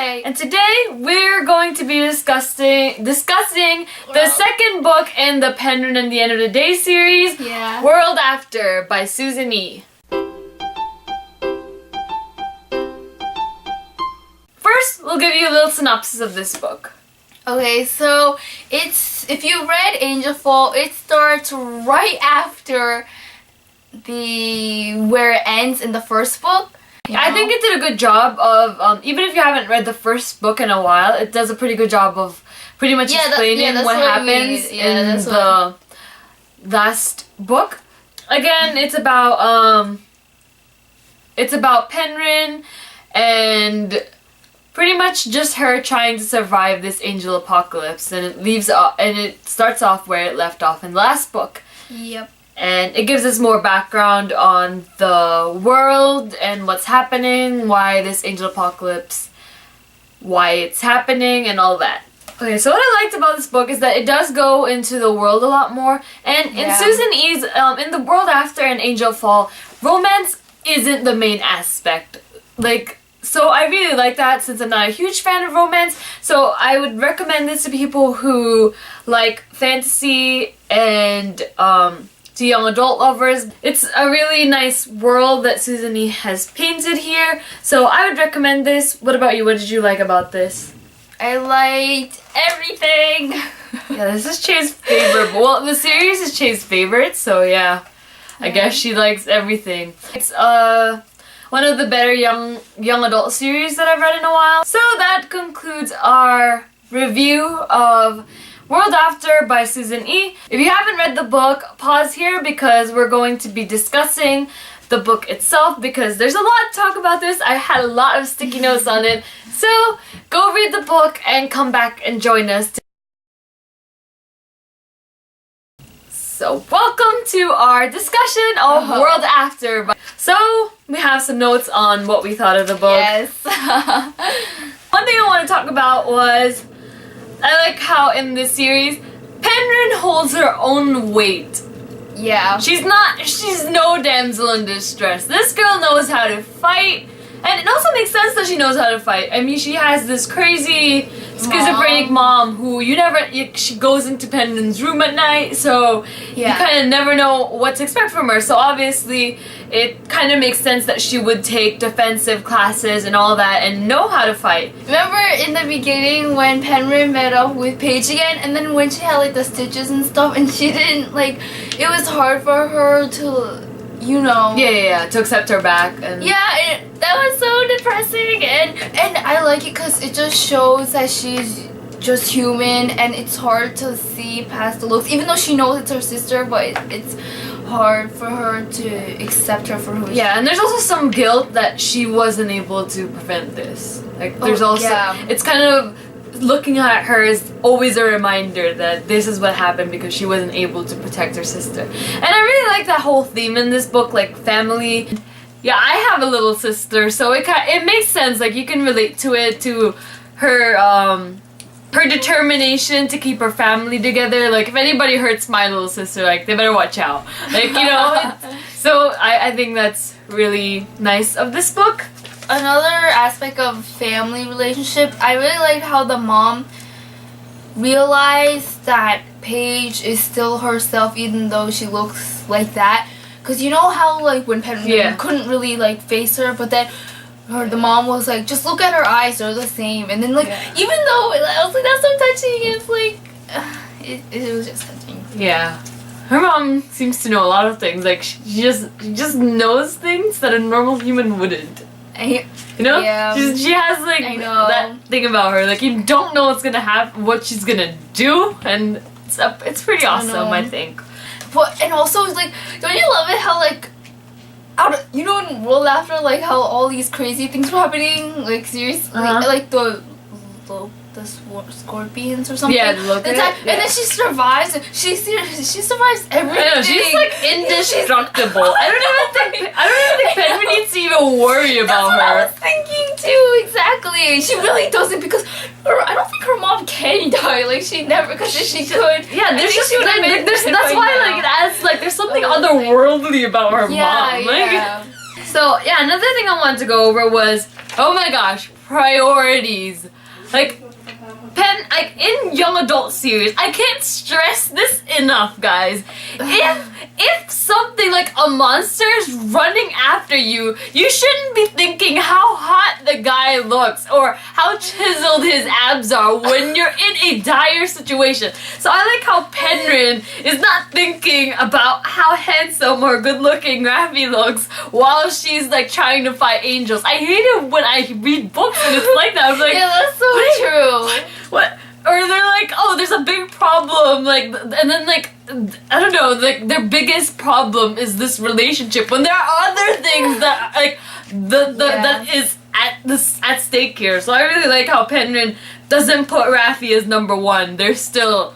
Okay. And today we're going to be discussing the second book in the Penryn and the End of the Day series, World After by Susan E. First, we'll give you a little synopsis of this book. Okay, so if you read Angel Fall, it starts right after where it ends in the first book. I think it did a good job of, even if you haven't read the first book in a while, it does a pretty good job of pretty much explaining what happens in the last book. Again, it's about Penryn and pretty much just her trying to survive this angel apocalypse, and it starts off where it left off in the last book. Yep. And it gives us more background on the world and what's happening, why this angel apocalypse, why it's happening, and all that. Okay, so what I liked about this book is that it does go into the world a lot more. And in Susan E's, in the World After and Angel Fall, romance isn't the main aspect. So I really like that since I'm not a huge fan of romance. So I would recommend this to people who like fantasy and to young adult lovers. It's a really nice world that Susan E has painted here. So I would recommend this. What about you? What did you like about this? I liked everything. Yeah, this is Che's favorite. Well, the series is Che's favorite, so yeah. I guess she likes everything. It's one of the better young adult series that I've read in a while. So that concludes our review of World After by Susan E. If you haven't read the book, pause here because we're going to be discussing the book itself because there's a lot to talk about this. I had a lot of sticky notes on it. So go read the book and come back and join us. So welcome to our discussion of World After. So we have some notes on what we thought of the book. Yes. One thing I want to talk about was I like how in this series Penryn holds her own weight. Yeah. She's no damsel in distress. This girl knows how to fight. And it also makes sense that she knows how to fight. I mean, she has this crazy schizophrenic mom who she goes into Penryn's room at night, so you kind of never know what to expect from her. So obviously, it kind of makes sense that she would take defensive classes and all that and know how to fight. Remember in the beginning when Penryn met up with Paige again, and then when she had the stitches and stuff, and she didn't it was hard for her to, to accept her back. And that was so depressing, and I like it because it just shows that she's just human, and it's hard to see past the looks, even though she knows it's her sister, but it's hard for her to accept her for who she is. Yeah, and there's also some guilt that she wasn't able to prevent this. It's kind of looking at her is always a reminder that this is what happened because she wasn't able to protect her sister. And I really like that whole theme in this book, family. Yeah, I have a little sister, so it makes sense. You can relate to it, to her her determination to keep her family together. If anybody hurts my little sister, they better watch out. So I think that's really nice of this book. Another aspect of family relationship, I really like how the mom realized that Paige is still herself even though she looks like that. Because you know how when Penryn couldn't really face her, but then the mom was just look at her eyes, they're the same. And then even though I was that's so touching, it was just touching. Yeah. Her mom seems to know a lot of things. She just knows things that a normal human wouldn't. Yeah. She has that thing about her. You don't know what's gonna happen, what she's gonna do, and it's pretty awesome, I think. But and also don't you love it how in World After how all these crazy things were happening, seriously, the scorpions or something. Yeah, the locust. And then she survives. She survives everything. I know, she's indestructible. I don't even think Penryn needs to even worry about her. I was thinking too, exactly. She really doesn't because I don't think her mom can die. She never, because if she could. Yeah, there's just that's why it adds there's something otherworldly about her mom. Yeah. So yeah, another thing I wanted to go over was, oh my gosh, priorities. Like, in young adult series, I can't stress this enough, guys. If something like a monster is running after you, you shouldn't be thinking how hot the guy looks or how chiseled his abs are when you're in a dire situation. So I like how Penryn is not thinking about how handsome or good looking Raffi looks while she's like trying to fight angels. I hate it when I read books and it's like that. I'm like, yeah, that's so true. What? Or they're like, oh, there's a big problem, like, and then like, I don't know, like their biggest problem is this relationship when there are other things that like that is at stake here. So I really like how Penryn doesn't put Raffi as number one. They're still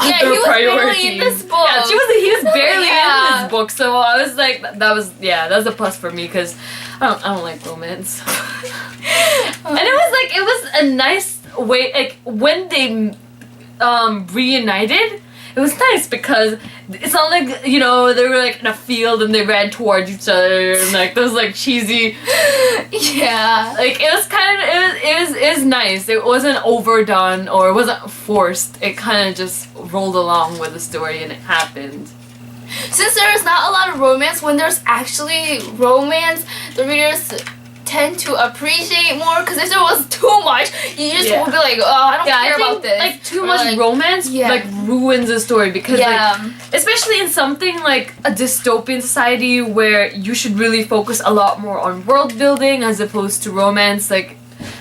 he was barely in this book. Yeah, he was barely in this book. So I was like, that was a plus for me because I don't like romance. And it was a nice way, like when they reunited, it was nice because it's not like, you know, they were like in a field and they ran towards each other and like those like cheesy, yeah, like it was kind of it was nice. It wasn't overdone or it wasn't forced. It kind of just rolled along with the story and it happened. Since there is not a lot of romance, when there's actually romance, the readers tend to appreciate more, because if there was too much, you just would be like, oh, I don't care about this. Like too much romance like ruins the story because like, especially in something like a dystopian society where you should really focus a lot more on world building as opposed to romance. Like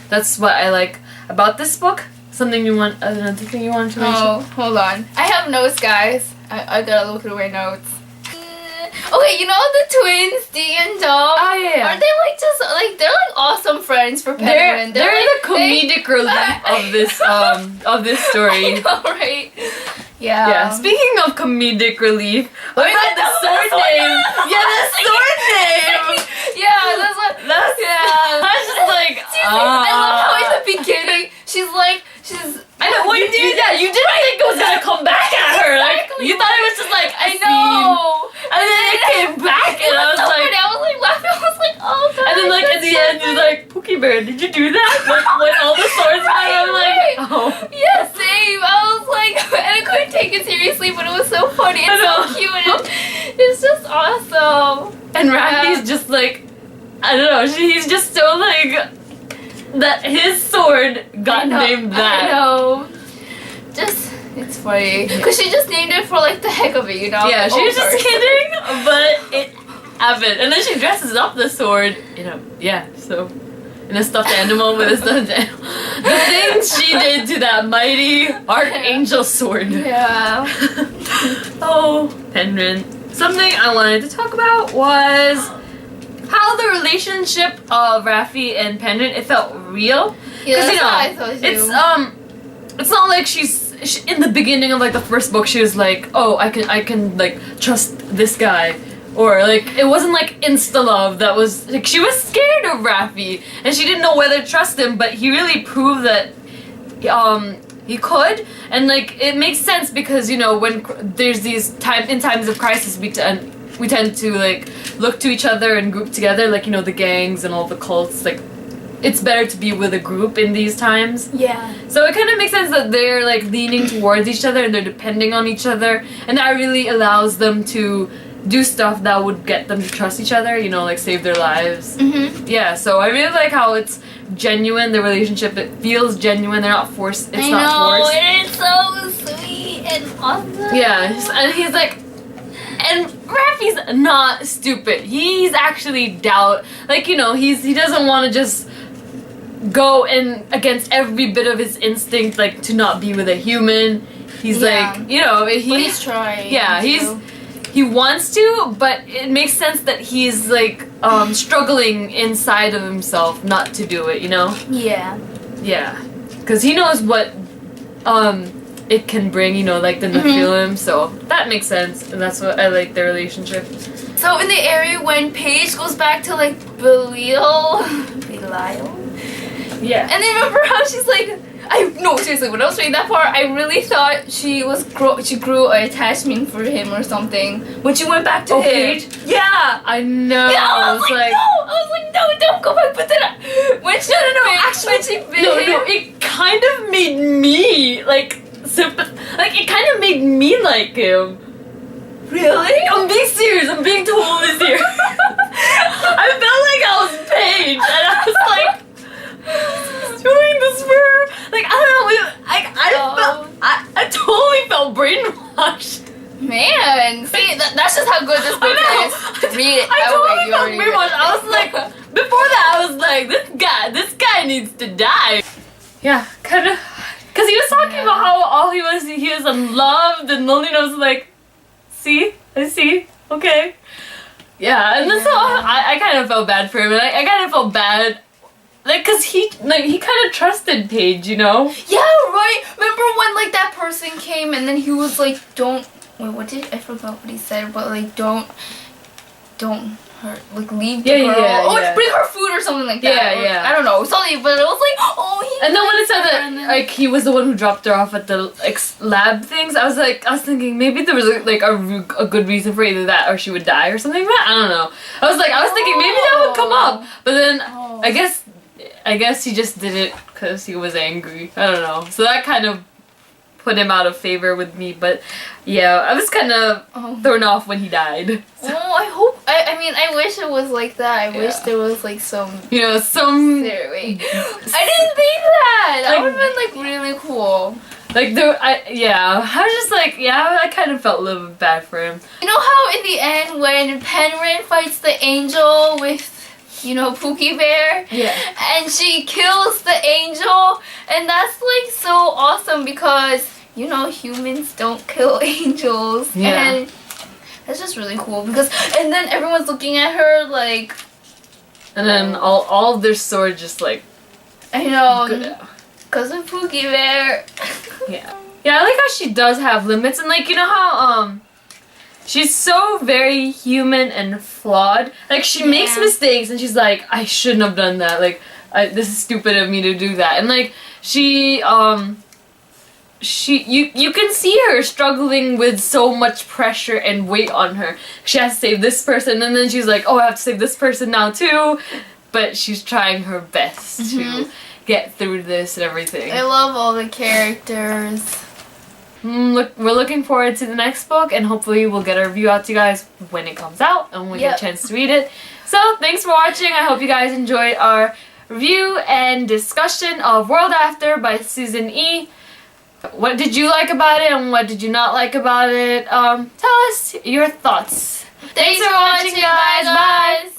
that's what I like about this book. Something you want, another thing you wanted to mention? Oh, hold on. I have notes, guys. I gotta look through my notes. Okay, you know the twins, Dee and Dom? Oh, yeah. Aren't they like just like they're like awesome friends for Penryn? They're like, the comedic relief of this story. I know, right? Yeah. Speaking of comedic relief, what about the sword name? Yeah, the sword name. Yeah, that's what. I was just like, I love how in the beginning she's. I know. You didn't think it was gonna come back at her. Like you thought it was just like I know. And then it came back, and I was like laughing. I was like, oh god. And then like at the end, he's like, Pookie Bear, did you do that? Like when all the swords came, I'm like, oh. Yeah, same. I was like, and I couldn't take it seriously, but it was so funny. It's so cute, and it's just awesome. And Raffi's just like, I don't know. He's just so like that. His sword got named that. I know. Just. It's funny. Because she just named it for like the heck of it, you know? Yeah, she was just kidding, but it happened. And then she dresses up the sword, in a stuffed animal with a stuffed animal. The things she did to that mighty archangel sword. Yeah. Oh, Penryn. Something I wanted to talk about was how the relationship of Raffi and Penryn, it felt real. Yeah, that's what I thought too. It's not like she's in the beginning of like the first book she was like, oh, I can like trust this guy, or like it wasn't like insta love. That was like she was scared of Raffi and she didn't know whether to trust him, but he really proved that he could. And like it makes sense because, you know, when there's these times of crisis we tend to like look to each other and group together, like, you know, the gangs and all the cults. Like it's better to be with a group in these times. Yeah. So it kind of makes sense that they're like leaning towards each other and they're depending on each other, and that really allows them to do stuff that would get them to trust each other, you know, like save their lives. Mm-hmm. Yeah, so I really like how it's genuine, the relationship. It feels genuine. They're not forced. It's not forced. And it's so sweet and awesome. Yeah, and he's like, and Raffi's not stupid. He's actually like, you know, he doesn't want to just go in against every bit of his instinct, like to not be with a human. He's like, you know, he's trying. Yeah, he wants to, but it makes sense that he's like struggling inside of himself not to do it, you know? Yeah. Yeah, because he knows what it can bring, you know, like the Nephilim, so that makes sense, and that's what I like their relationship. So in the area when Paige goes back to like Belial. Yeah. And then remember how she's like, no, seriously, when I was reading that part, I really thought she grew an attachment for him or something when she went back to him. Paige? Yeah, I know. Yeah, I was like, no, don't go back. But then when she actually, no, it kind of made me like it kind of made me like him. Really? I'm being serious. I'm being totally serious. I felt like I was Paige, and I was like doing this for her. Like I don't know. I totally felt brainwashed. Man, see, that's just how good this book is. Read it. I totally felt read brainwashed. I was like, before that, I was like, this guy needs to die. Yeah, kind of, because he was talking about how all he was unloved and lonely. And I was like, see, I see, okay, yeah. And then so I kind of felt bad for him, and I kind of felt bad. Like, cause he kind of trusted Paige, you know? Yeah, right. Remember when like that person came and then he was like, "Don't wait, what did I forgot what he said?" But like, don't hurt, like leave the girl, or bring her food or something like that. Yeah. I don't know, something. But it was like, oh, he. And then when it said that like he was the one who dropped her off at the lab things, I was thinking maybe there was a good reason for either that or she would die or something. But I don't know. I was thinking maybe that would come up, but then I guess he just did it because he was angry. I don't know. So that kind of put him out of favor with me. But yeah, I was kind of thrown off when he died. Oh, I mean, I wish it was like that. I wish there was like some... You know, some... I didn't think that! That would have been like really cool. Like, I was just like, I kind of felt a little bit bad for him. You know how in the end when Penryn fights the angel with... You know, Pookie Bear? Yeah. And she kills the angel. And that's like so awesome because, you know, humans don't kill angels. Yeah. And that's just really cool because, and then everyone's looking at her like. And then all of their swords just like. I know. Because of Pookie Bear. Yeah. Yeah, I like how she does have limits. And like, you know how, she's so very human and flawed. Like, she makes mistakes and she's like, I shouldn't have done that. Like, this is stupid of me to do that. And like, you can see her struggling with so much pressure and weight on her. She has to save this person and then she's like, oh, I have to save this person now too. But she's trying her best to get through this and everything. I love all the characters. We're looking forward to the next book, and hopefully we'll get a review out to you guys when it comes out and when we get a chance to read it. So thanks for watching. I hope you guys enjoyed our review and discussion of World After by Susan E. What did you like about it and what did you not like about it? Tell us your thoughts. Thanks for watching, guys. Bye.